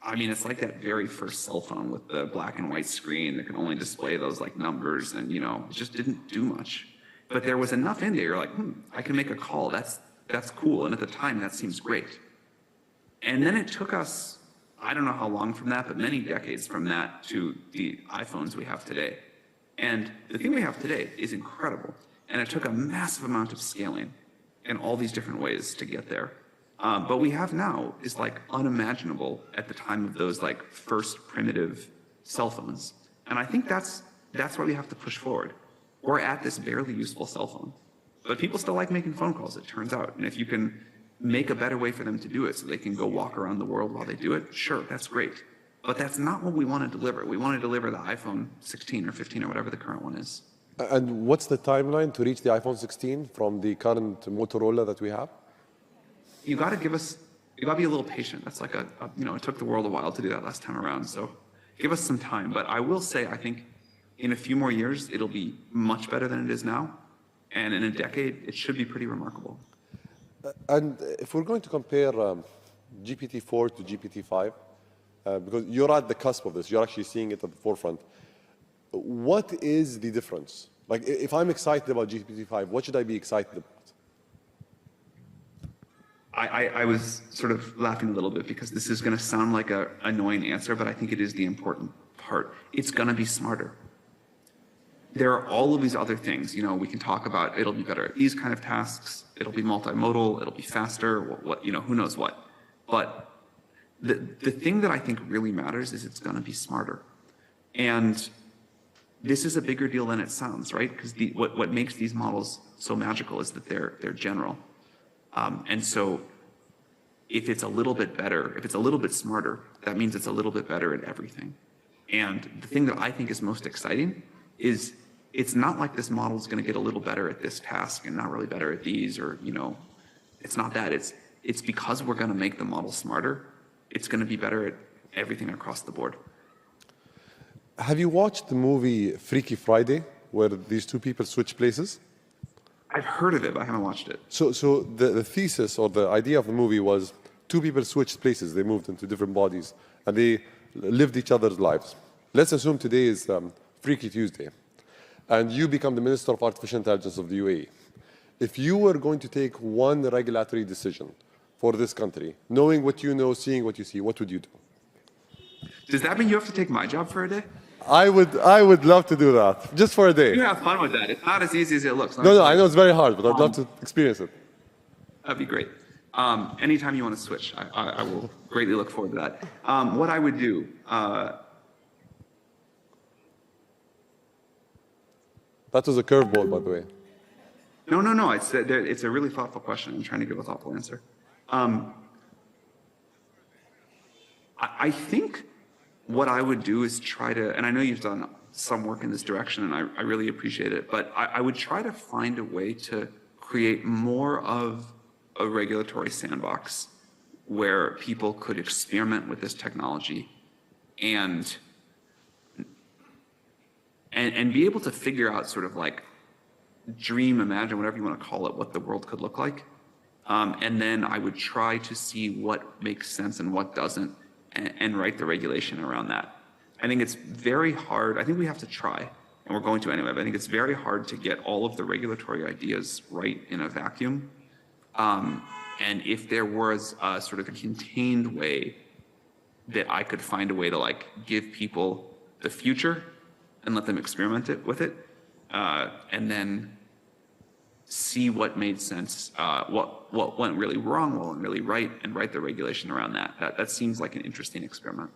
I mean, it's like that very first cell phone with the black and white screen that can only display those like numbers, and it just didn't do much. But there was enough in there. You're like, I can make a call. That's cool. And at the time, that seems great. And then it took us, I don't know how long from that, but many decades from that to the iPhones we have today. And the thing we have today is incredible. And it took a massive amount of scaling in all these different ways to get there. But we have now is like unimaginable at the time of those like first primitive cell phones. And I think that's why we have to push forward. We're at this barely useful cell phone. But people still like making phone calls, it turns out. And if you can make a better way for them to do it so they can go walk around the world while they do it, sure, that's great. But that's not what we want to deliver. We want to deliver the iPhone 16 or 15 or whatever the current one is. And what's the timeline to reach the iPhone 16 from the current Motorola that we have? You got to be a little patient. That's like it took the world a while to do that last time around. So give us some time. But I will say, I think in a few more years, it'll be much better than it is now. And in a decade, it should be pretty remarkable. And if we're going to compare GPT-4 to GPT-5, because you're at the cusp of this, you're actually seeing it at the forefront. What is the difference? Like, if I'm excited about GPT-5, what should I be excited about? I was sort of laughing a little bit because this is going to sound like an annoying answer, but I think it is the important part. It's going to be smarter. There are all of these other things, we can talk about. It'll be better at these kind of tasks. It'll be multimodal. It'll be faster. Who knows what. But the thing that I think really matters is it's going to be smarter. And this is a bigger deal than it sounds, right? Because what makes these models so magical is that they're general. And so if it's a little bit better, if it's a little bit smarter, that means it's a little bit better at everything. And the thing that I think is most exciting is it's not like this model is going to get a little better at this task and not really better at these, or, it's not that. It's because we're going to make the model smarter, it's going to be better at everything across the board. Have you watched the movie Freaky Friday, where these two people switch places? I've heard of it, but I haven't watched it. So the thesis or the idea of the movie was two people switched places. They moved into different bodies, and they lived each other's lives. Let's assume today is Freaky Tuesday, and you become the Minister of Artificial Intelligence of the UAE. If you were going to take one regulatory decision for this country, knowing what you know, seeing what you see, what would you do? Does that mean you have to take my job for a day? I would love to do that, just for a day. You have fun with that. It's not as easy as it looks. No, I know it's very hard, but I'd love to experience it. That'd be great. Anytime you want to switch, I will greatly look forward to that. What I would do, that was a curveball, by the way. No. It's a really thoughtful question. I'm trying to give a thoughtful answer. I think what I would do is try to, and I know you've done some work in this direction, and I really appreciate it, but I would try to find a way to create more of a regulatory sandbox where people could experiment with this technology and be able to figure out sort of like dream, imagine, whatever you want to call it, what the world could look like. And then I would try to see what makes sense and what doesn't, and write the regulation around that. I think it's very hard. I think we have to try, and we're going to anyway, but I think it's very hard to get all of the regulatory ideas right in a vacuum. And if there was a sort of a contained way that I could find a way to like give people the future and let them experiment with it, and then see what made sense, what went really wrong, what went really right, and write the regulation around that. That seems like an interesting experiment.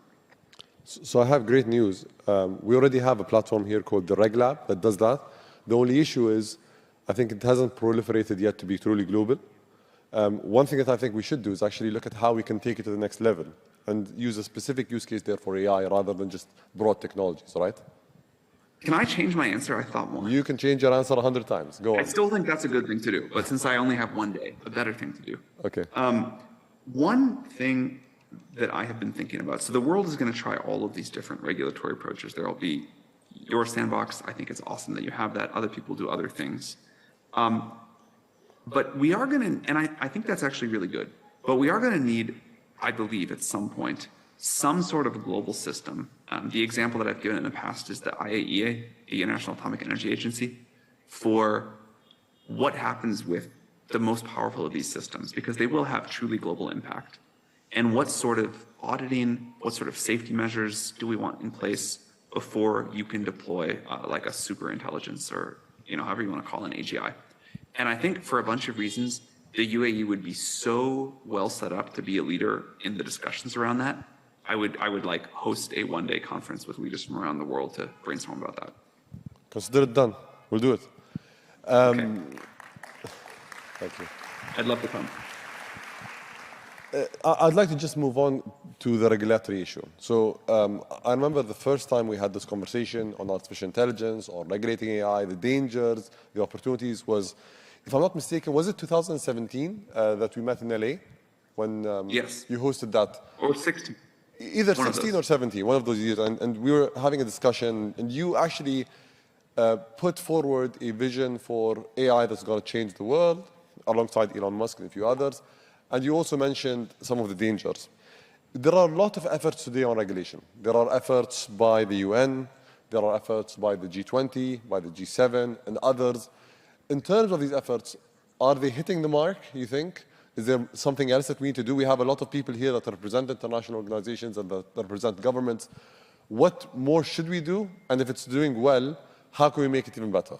So I have great news. We already have a platform here called the Reg Lab that does that. The only issue is, I think it hasn't proliferated yet to be truly global. One thing that I think we should do is actually look at how we can take it to the next level and use a specific use case there for AI rather than just broad technologies, right? Can I change my answer? I thought more. You can change your answer 100 times. Go on. I still think that's a good thing to do, but since I only have one day, a better thing to do. Okay. One thing that I have been thinking about, so the world is going to try all of these different regulatory approaches. There will be your sandbox. I think it's awesome that you have that. Other people do other things. But we are going to, and I think that's actually really good, but we are going to need, I believe at some point, some sort of global system. The example that I've given in the past is the IAEA, the International Atomic Energy Agency, for what happens with the most powerful of these systems, because they will have truly global impact. And what sort of auditing, what sort of safety measures do we want in place before you can deploy like a super intelligence or however you want to call an AGI. And I think for a bunch of reasons, the UAE would be so well set up to be a leader in the discussions around that. I would like host a one-day conference with leaders from around the world to brainstorm about that. Consider it done. We'll do it. Okay. Thank you. I'd love to come. I'd like to just move on to the regulatory issue. So I remember the first time we had this conversation on artificial intelligence or regulating AI, the dangers, the opportunities was, if I'm not mistaken, was it 2017 that we met in LA when Yes. you hosted that? Or 16. Either 16 or 17, one of those years. And we were having a discussion, and you actually put forward a vision for AI that's going to change the world alongside Elon Musk and a few others. And you also mentioned some of the dangers. There are a lot of efforts today on regulation. There are efforts by the UN, there are efforts by the G20, by the G7, and others. In terms of these efforts, are they hitting the mark, you think? Is there something else that we need to do? We have a lot of people here that represent international organizations and that represent governments. What more should we do? And if it's doing well, how can we make it even better?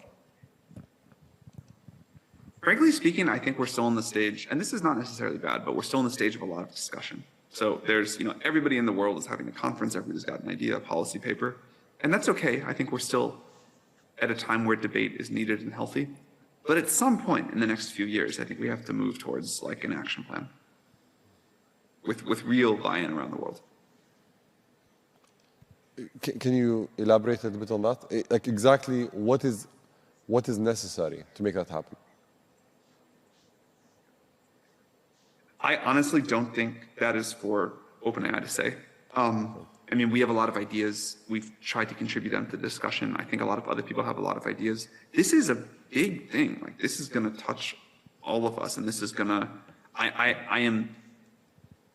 Frankly speaking, I think we're still in the stage, and this is not necessarily bad, but we're still in the stage of a lot of discussion. So there's, everybody in the world is having a conference, everybody's got an idea, a policy paper, and that's okay. I think we're still at a time where debate is needed and healthy. But at some point in the next few years, I think we have to move towards like an action plan with real buy-in around the world. Can you elaborate a little bit on that? Like exactly what is necessary to make that happen? I honestly don't think that is for OpenAI to say. I mean, we have a lot of ideas. We've tried to contribute them to the discussion. I think a lot of other people have a lot of ideas. This is a big thing. Like, this is going to touch all of us, and this is going to, I am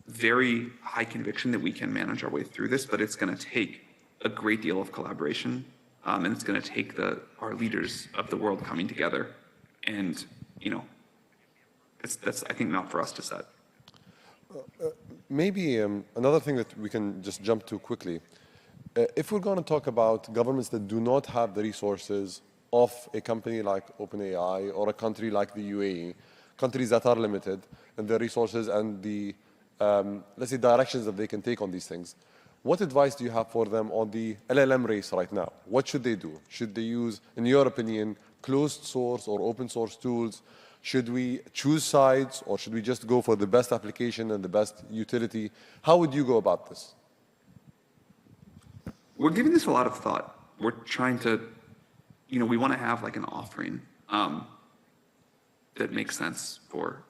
very high conviction that we can manage our way through this, but it's going to take a great deal of collaboration, and it's going to take our leaders of the world coming together, and, that's I think, not for us to set. Maybe another thing that we can just jump to quickly. If we're going to talk about governments that do not have the resources of a company like OpenAI or a country like the UAE, countries that are limited in their resources and the, let's say, directions that they can take on these things, what advice do you have for them on the LLM race right now? What should they do? Should they use, in your opinion, closed source or open source tools? Should we choose sides, or should we just go for the best application and the best utility? How would you go about this? We're giving this a lot of thought. We're trying to, we want to have like an offering that makes sense for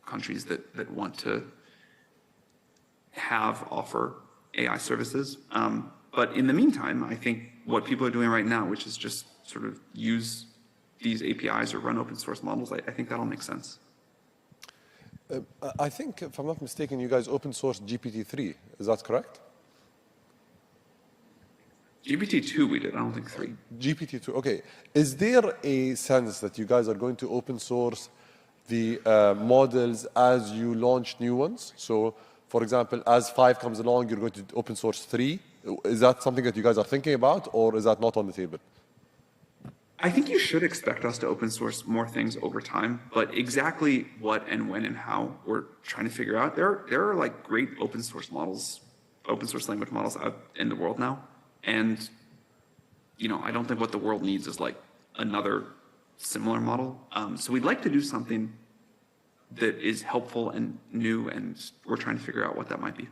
countries that want to offer AI services. But in the meantime, I think what people are doing right now, which is just sort of use these APIs or run open source models, I think that'll make sense. I think, if I'm not mistaken, you guys open source GPT-3. Is that correct? GPT-2 we did, I don't think 3. GPT-2, okay. Is there a sense that you guys are going to open source the models as you launch new ones? So, for example, as 5 comes along, you're going to open source 3. Is that something that you guys are thinking about, or is that not on the table? I think you should expect us to open source more things over time, but exactly what and when and how we're trying to figure out. There are like great open source models, open source language models out in the world now. And, I don't think what the world needs is like another similar model. So we'd like to do something that is helpful and new, and we're trying to figure out what that might be.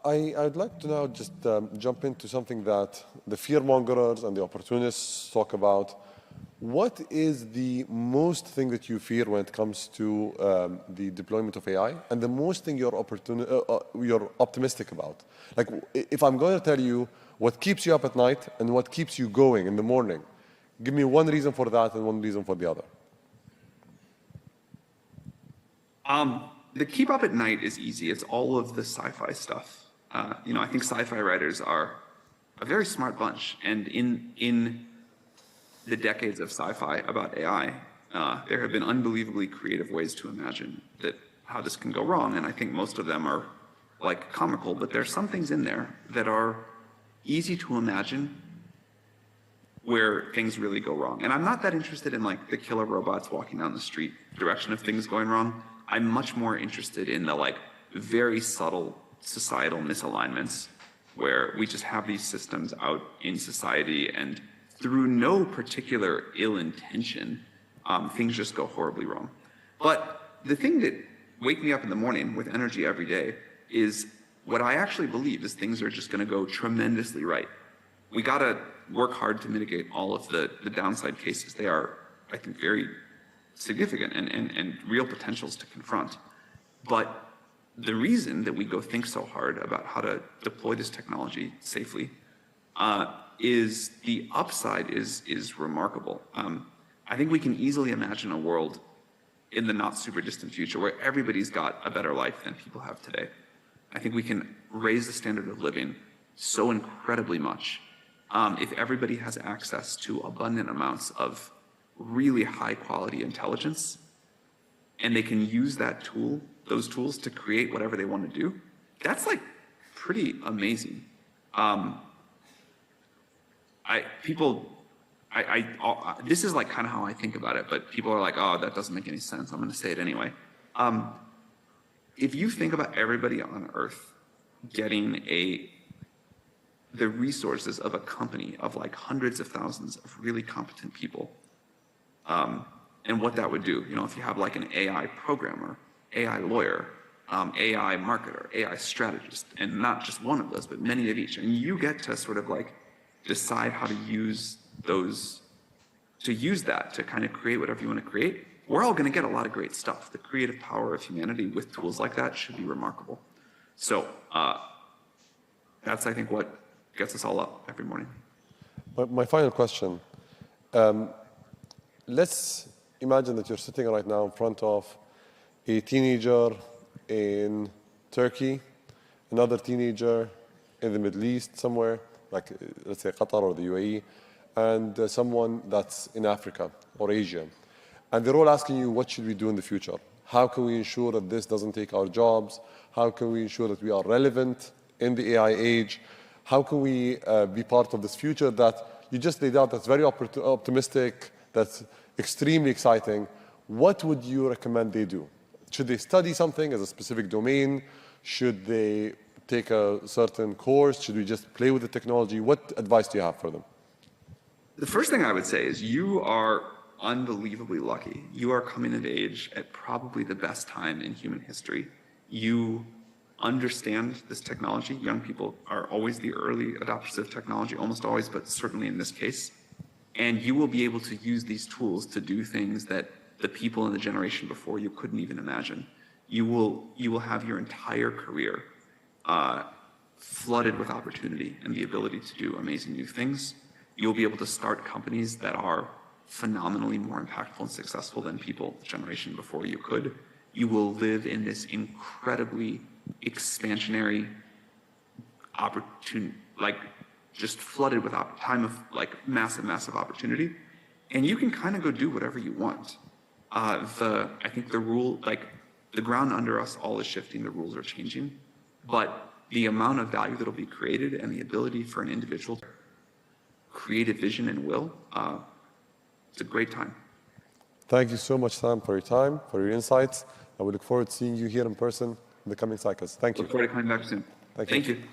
I'd like to now just jump into something that the fear-mongers and the opportunists talk about. What is the most thing that you fear when it comes to the deployment of AI, and the most thing you're optimistic about? Like, if I'm going to tell you what keeps you up at night and what keeps you going in the morning, give me one reason for that and one reason for the other. The keep up at night is easy. It's all of the sci-fi stuff. I think sci-fi writers are a very smart bunch. And in the decades of sci-fi about AI, there have been unbelievably creative ways to imagine that how this can go wrong. And I think most of them are like comical, but there's some things in there that are easy to imagine where things really go wrong. And I'm not that interested in like the killer robots walking down the street direction of things going wrong. I'm much more interested in the like very subtle societal misalignments where we just have these systems out in society and through no particular ill intention, things just go horribly wrong. But the thing that wakes me up in the morning with energy every day is what I actually believe is things are just gonna go tremendously right. We gotta work hard to mitigate all of the downside cases. They are, I think, very significant and real potentials to confront. But the reason that we go think so hard about how to deploy this technology safely is the upside is remarkable. I think we can easily imagine a world in the not super distant future where everybody's got a better life than people have today. I think we can raise the standard of living so incredibly much if everybody has access to abundant amounts of really high quality intelligence and they can use those tools to create whatever they want to do. That's like pretty amazing. This is like kind of how I think about it, but people are like, oh, that doesn't make any sense. I'm going to say it anyway. If you think about everybody on Earth getting the resources of a company of like hundreds of thousands of really competent people, and what that would do, if you have like an AI programmer, AI lawyer, AI marketer, AI strategist, and not just one of those, but many of each, and you get to sort of like decide how to use that to kind of create whatever you want to create, we're all going to get a lot of great stuff. The creative power of humanity with tools like that should be remarkable. So that's, I think, what gets us all up every morning. My final question. Let's imagine that you're sitting right now in front of a teenager in Turkey, another teenager in the Middle East somewhere, like let's say Qatar or the UAE, and someone that's in Africa or Asia. And they're all asking you, what should we do in the future? How can we ensure that this doesn't take our jobs? How can we ensure that we are relevant in the AI age? How can we be part of this future that you just laid out that's very optimistic, that's extremely exciting? What would you recommend they do? Should they study something as a specific domain? Should they take a certain course? Should we just play with the technology? What advice do you have for them? The first thing I would say is you are unbelievably lucky. You are coming of age at probably the best time in human history. You understand this technology. Young people are always the early adopters of technology, almost always, but certainly in this case. And you will be able to use these tools to do things that the people in the generation before you couldn't even imagine. You will have your entire career flooded with opportunity and the ability to do amazing new things. You'll be able to start companies that are phenomenally more impactful and successful than people the generation before you could. You will live in this incredibly expansionary opportunity, like just flooded with time of like massive opportunity, and you can kind of go do whatever you want. I think the ground under us all is shifting, the rules are changing, but the amount of value that'll be created and the ability for an individual to create a vision and will, it's a great time. Thank you so much, Sam, for your time, for your insights, and we look forward to seeing you here in person in the coming cycles. Thank you. Look forward to coming back soon. Thank you. Thank you.